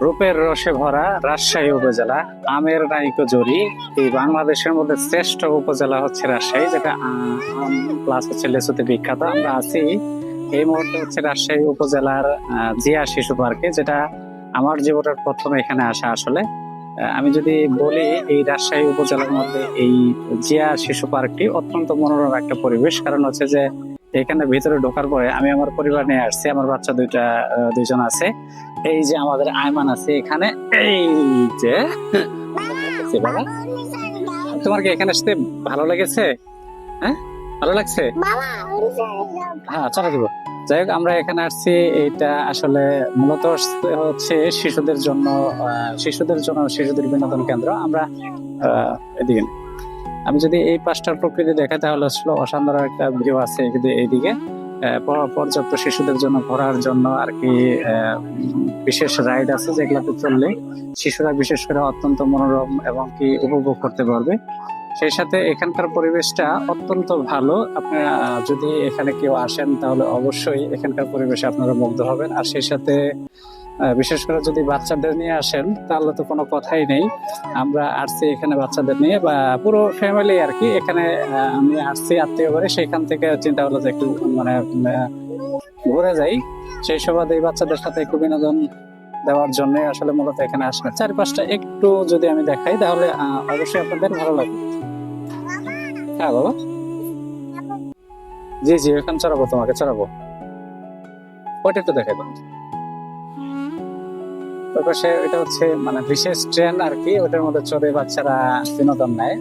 রূপের রসে ভরা রাজশাহী উপজেলা, আমের নাইকো জরি। এই বাংলাদেশের মধ্যে শ্রেষ্ঠ উপজেলা হচ্ছে রাজশাহী, যেটা আম প্লাস হচ্ছে লেচুতে বিখ্যাত। আমরা আছি এই মুহূর্তে হচ্ছে রাজশাহী উপজেলার জিয়া শিশু পার্কে, যেটা আমার জীবনের প্রথম এখানে আসা আসলে। আমি যদি বলি, এই রাজশাহী উপজেলার মধ্যে এই জিয়া শিশু পার্কটি অত্যন্ত মনোরম একটা পরিবেশ। কারণ হচ্ছে যে এখানে ভিতরে ঢোকার পরে আমি আমার পরিবার নিয়ে আসছি, আমার বাচ্চা দুইজন আছে। এই যে আমাদের আয়মান আছে এখানে, এই যে বাবা, তোমার কি এখানে আসতে ভালো লেগেছে? হ্যাঁ, ভালো লাগছে? হ্যাঁ, চলো দিব। যাই হোক, আমরা এখানে আসছি, এটা আসলে মূলত হচ্ছে শিশুদের বিনোদন কেন্দ্র। আমরা এদিকে, আমি যদি এই পাঁচটার প্রকৃতি দেখাই তাহলে আসলে অসাধারণ একটা ভিউ আছে এইদিকে। পর্যাপ্ত শিশুদের জন্য ঘোরার জন্য আর কি বিশেষ রাইড আছে, যেগুলোতে চললে শিশুরা বিশেষ করে অত্যন্ত মনোরম এবং কি উপভোগ করতে পারবে। সেই সাথে এখানকার পরিবেশটা অত্যন্ত ভালো। আপনারা যদি এখানে কেউ আসেন তাহলে অবশ্যই এখানকার পরিবেশে আপনারা মুগ্ধ হবেন। আর সেই সাথে বিশেষ করে যদি বাচ্চাদের নিয়ে আসেন তাহলে তো কোনো কথাই নেই। আমরা আসছি এখানে বাচ্চাদের নিয়ে, বা পুরো ফ্যামিলি আর কি। এখানে আমি আসছি আত্মীয় বাড়ি, সেখান থেকে চিন্তা হলো যে একটু মানে ঘুরে যাই। সেই সুবাদে এই বাচ্চাদের সাথে একটু বিনোদন দেওয়ার জন্য আসলে মূলত এখানে আসলে চারপাশটা একটু যদি আমি দেখাই তাহলে অবশ্যই আপনাদের ভালো লাগবে। হ্যাঁ বাবা, জি জি, এখন চড়াবো, তোমাকে চড়াবো। ওইটা একটু দেখাই দাও। তারপর এটা হচ্ছে মানে বিশেষ ট্রেন আর কি, ওটার মধ্যে চড়ে বাচ্চারা বিনোদন নেয়।